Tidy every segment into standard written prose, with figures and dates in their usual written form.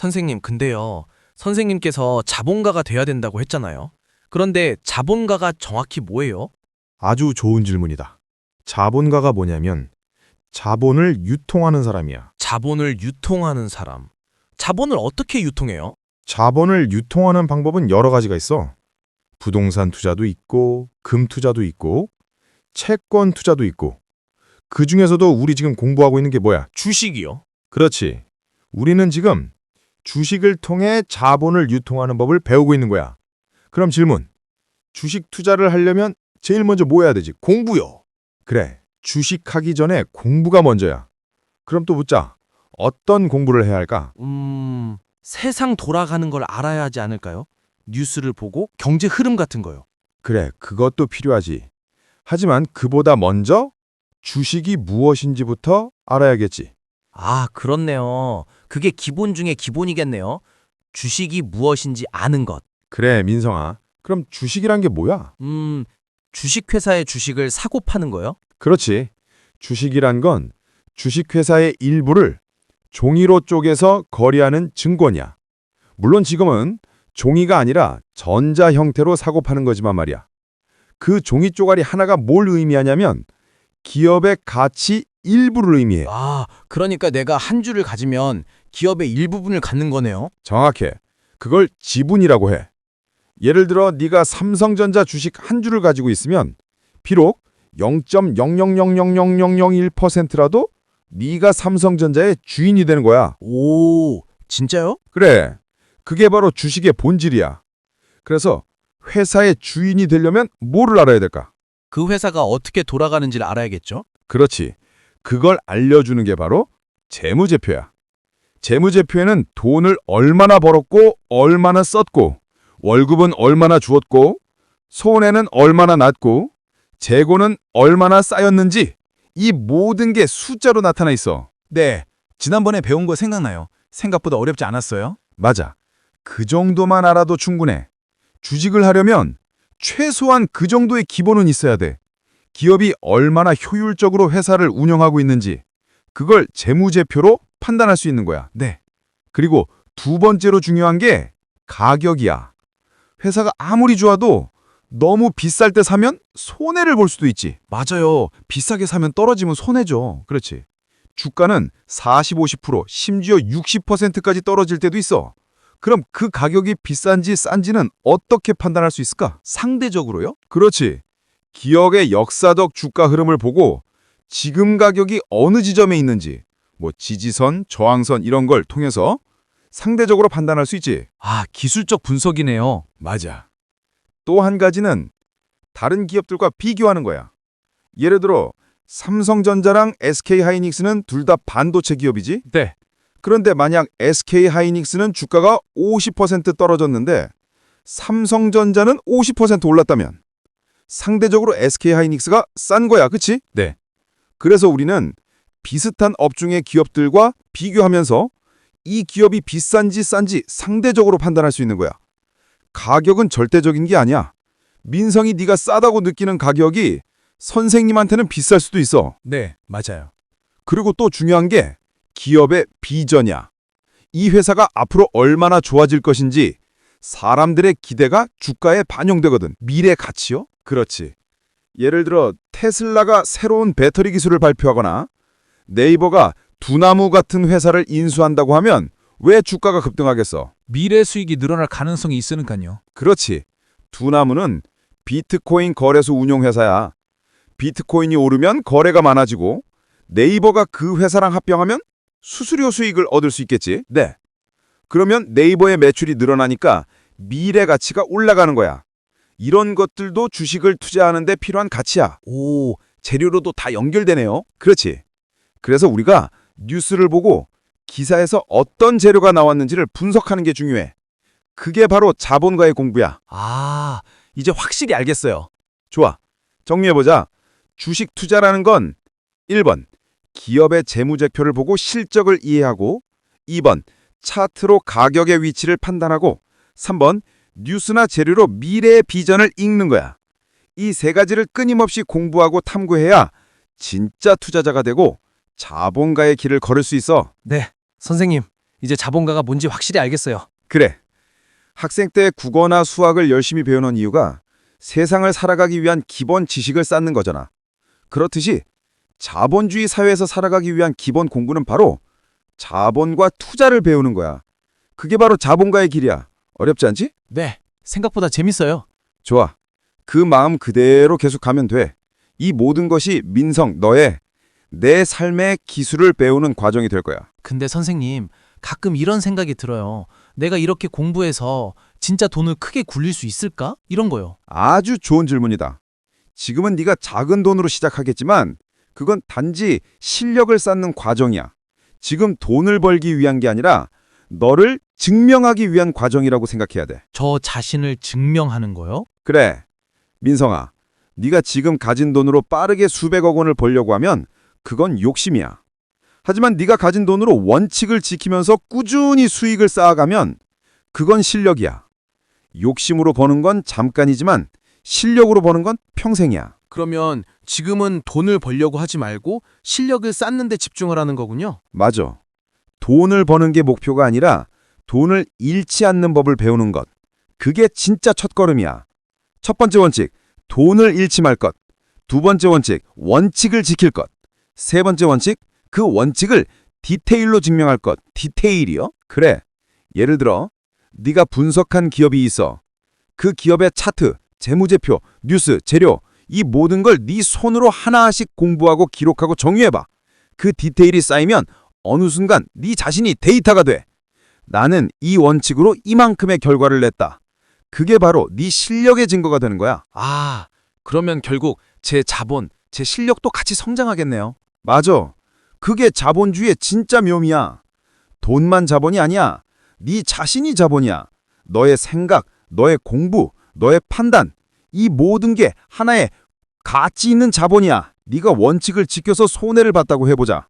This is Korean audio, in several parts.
선생님, 근데요. 선생님께서 자본가가 돼야 된다고 했잖아요. 그런데 자본가가 정확히 뭐예요? 아주 좋은 질문이다. 자본가가 뭐냐면 자본을 유통하는 사람이야. 자본을 유통하는 사람. 자본을 어떻게 유통해요? 자본을 유통하는 방법은 여러 가지가 있어. 부동산 투자도 있고, 금 투자도 있고, 채권 투자도 있고. 그 중에서도 우리 지금 공부하고 있는 게 뭐야? 주식이요. 그렇지. 우리는 지금 주식을 통해 자본을 유통하는 법을 배우고 있는 거야. 그럼 질문. 주식 투자를 하려면 제일 먼저 뭐 해야 되지? 공부요. 그래. 주식하기 전에 공부가 먼저야. 그럼 또 묻자. 어떤 공부를 해야 할까? 세상 돌아가는 걸 알아야 하지 않을까요? 뉴스를 보고 경제 흐름 같은 거요. 그래, 그것도 필요하지. 하지만 그보다 먼저 주식이 무엇인지부터 알아야겠지. 아, 그렇네요. 그게 기본 중에 기본이겠네요. 주식이 무엇인지 아는 것. 그래, 민성아. 그럼 주식이란 게 뭐야? 주식회사의 주식을 사고 파는 거요? 그렇지. 주식이란 건 주식회사의 일부를 종이로 쪼개서 거래하는 증권이야. 물론 지금은 종이가 아니라 전자 형태로 사고 파는 거지만 말이야. 그 종이 쪼가리 하나가 뭘 의미하냐면 기업의 가치 일부를 의미해. 아, 그러니까 내가 한 주를 가지면 기업의 일부분을 갖는 거네요. 정확해. 그걸 지분이라고 해. 예를 들어 네가 삼성전자 주식 한 주를 가지고 있으면 비록 0.0000001%라도 네가 삼성전자의 주인이 되는 거야. 오, 진짜요? 그래. 그게 바로 주식의 본질이야. 그래서 회사의 주인이 되려면 뭐를 알아야 될까? 그 회사가 어떻게 돌아가는지를 알아야겠죠? 그렇지. 그걸 알려주는 게 바로 재무제표야. 재무제표에는 돈을 얼마나 벌었고 얼마나 썼고 월급은 얼마나 주었고 손해는 얼마나 났고 재고는 얼마나 쌓였는지 이 모든 게 숫자로 나타나 있어. 네, 지난번에 배운 거 생각나요. 생각보다 어렵지 않았어요? 맞아. 그 정도만 알아도 충분해. 주식을 하려면 최소한 그 정도의 기본은 있어야 돼. 기업이 얼마나 효율적으로 회사를 운영하고 있는지 그걸 재무제표로 판단할 수 있는 거야. 네. 그리고 두 번째로 중요한 게 가격이야. 회사가 아무리 좋아도 너무 비쌀 때 사면 손해를 볼 수도 있지. 맞아요. 비싸게 사면 떨어지면 손해죠. 그렇지. 주가는 40, 50%, 심지어 60%까지 떨어질 때도 있어. 그럼 그 가격이 비싼지 싼지는 어떻게 판단할 수 있을까? 상대적으로요? 그렇지. 기업의 역사적 주가 흐름을 보고 지금 가격이 어느 지점에 있는지, 뭐 지지선, 저항선 이런 걸 통해서 상대적으로 판단할 수 있지. 아, 기술적 분석이네요. 맞아. 또 한 가지는 다른 기업들과 비교하는 거야. 예를 들어 삼성전자랑 SK하이닉스는 둘 다 반도체 기업이지? 네. 그런데 만약 SK하이닉스는 주가가 50% 떨어졌는데 삼성전자는 50% 올랐다면 상대적으로 SK하이닉스가 싼 거야, 그치? 네. 그래서 우리는 비슷한 업종의 기업들과 비교하면서 이 기업이 비싼지 싼지 상대적으로 판단할 수 있는 거야. 가격은 절대적인 게 아니야. 민성이 네가 싸다고 느끼는 가격이 선생님한테는 비쌀 수도 있어. 네, 맞아요. 그리고 또 중요한 게 기업의 비전이야. 이 회사가 앞으로 얼마나 좋아질 것인지 사람들의 기대가 주가에 반영되거든. 미래 가치요? 그렇지. 예를 들어 테슬라가 새로운 배터리 기술을 발표하거나 네이버가 두나무 같은 회사를 인수한다고 하면 왜 주가가 급등하겠어? 미래 수익이 늘어날 가능성이 있으니까요. 그렇지. 두나무는 비트코인 거래소 운용회사야. 비트코인이 오르면 거래가 많아지고 네이버가 그 회사랑 합병하면 수수료 수익을 얻을 수 있겠지. 네. 그러면 네이버의 매출이 늘어나니까 미래 가치가 올라가는 거야. 이런 것들도 주식을 투자하는 데 필요한 가치야. 오, 재료로도 다 연결되네요. 그렇지. 그래서 우리가 뉴스를 보고 기사에서 어떤 재료가 나왔는지를 분석하는 게 중요해. 그게 바로 자본가의 공부야. 아, 이제 확실히 알겠어요. 좋아. 정리해보자. 주식 투자라는 건 1번, 기업의 재무제표를 보고 실적을 이해하고 2번, 차트로 가격의 위치를 판단하고 3번, 뉴스나 재료로 미래의 비전을 읽는 거야. 이 세 가지를 끊임없이 공부하고 탐구해야 진짜 투자자가 되고 자본가의 길을 걸을 수 있어. 네, 선생님, 이제 자본가가 뭔지 확실히 알겠어요. 그래. 학생 때 국어나 수학을 열심히 배우는 이유가 세상을 살아가기 위한 기본 지식을 쌓는 거잖아. 그렇듯이 자본주의 사회에서 살아가기 위한 기본 공부는 바로 자본과 투자를 배우는 거야. 그게 바로 자본가의 길이야. 어렵지 않지? 네, 생각보다 재밌어요. 좋아. 그 마음 그대로 계속 가면 돼. 이 모든 것이 민성, 너의 내 삶의 기술을 배우는 과정이 될 거야. 근데 선생님, 가끔 이런 생각이 들어요. 내가 이렇게 공부해서 진짜 돈을 크게 굴릴 수 있을까? 이런 거요. 아주 좋은 질문이다. 지금은 네가 작은 돈으로 시작하겠지만 그건 단지 실력을 쌓는 과정이야. 지금 돈을 벌기 위한 게 아니라 너를 증명하기 위한 과정이라고 생각해야 돼. 저 자신을 증명하는 거요? 그래. 민성아, 네가 지금 가진 돈으로 빠르게 수백억 원을 벌려고 하면 그건 욕심이야. 하지만 네가 가진 돈으로 원칙을 지키면서 꾸준히 수익을 쌓아가면 그건 실력이야. 욕심으로 버는 건 잠깐이지만 실력으로 버는 건 평생이야. 그러면 지금은 돈을 벌려고 하지 말고 실력을 쌓는 데 집중을 하는 거군요. 맞아. 돈을 버는 게 목표가 아니라 돈을 잃지 않는 법을 배우는 것. 그게 진짜 첫걸음이야. 첫 번째 원칙, 돈을 잃지 말 것. 두 번째 원칙, 원칙을 지킬 것. 세 번째 원칙, 그 원칙을 디테일로 증명할 것. 디테일이요? 그래. 예를 들어 네가 분석한 기업이 있어. 그 기업의 차트, 재무제표, 뉴스, 재료 이 모든 걸 네 손으로 하나씩 공부하고 기록하고 정리해봐. 그 디테일이 쌓이면 어느 순간 네 자신이 데이터가 돼. 나는 이 원칙으로 이만큼의 결과를 냈다. 그게 바로 네 실력의 증거가 되는 거야. 아, 그러면 결국 제 자본, 제 실력도 같이 성장하겠네요. 맞아. 그게 자본주의의 진짜 묘미야. 돈만 자본이 아니야. 네 자신이 자본이야. 너의 생각, 너의 공부, 너의 판단 이 모든 게 하나의 가치 있는 자본이야. 네가 원칙을 지켜서 손해를 봤다고 해보자.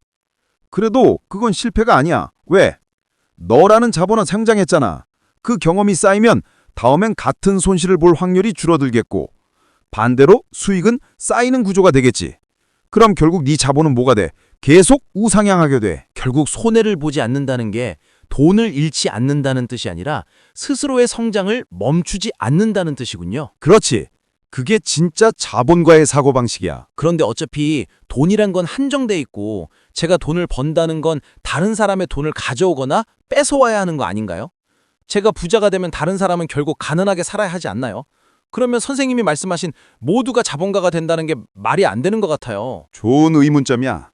그래도 그건 실패가 아니야. 왜? 너라는 자본은 성장했잖아. 그 경험이 쌓이면 다음엔 같은 손실을 볼 확률이 줄어들겠고 반대로 수익은 쌓이는 구조가 되겠지. 그럼 결국 네 자본은 뭐가 돼? 계속 우상향하게 돼. 결국 손해를 보지 않는다는 게 돈을 잃지 않는다는 뜻이 아니라 스스로의 성장을 멈추지 않는다는 뜻이군요. 그렇지. 그게 진짜 자본가의 사고방식이야. 그런데 어차피 돈이란 건 한정돼 있고 제가 돈을 번다는 건 다른 사람의 돈을 가져오거나 뺏어와야 하는 거 아닌가요? 제가 부자가 되면 다른 사람은 결국 가난하게 살아야 하지 않나요? 그러면 선생님이 말씀하신 모두가 자본가가 된다는 게 말이 안 되는 것 같아요. 좋은 의문점이야.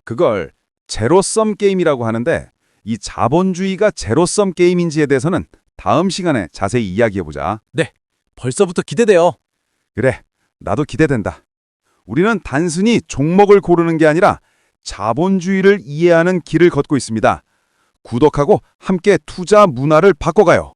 그걸 제로섬 게임이라고 하는데 이 자본주의가 제로섬 게임인지에 대해서는 다음 시간에 자세히 이야기해보자. 벌써부터 기대돼요. 그래, 나도 기대된다. 우리는 단순히 종목을 고르는 게 아니라 자본주의를 이해하는 길을 걷고 있습니다. 구독하고 함께 투자 문화를 바꿔가요.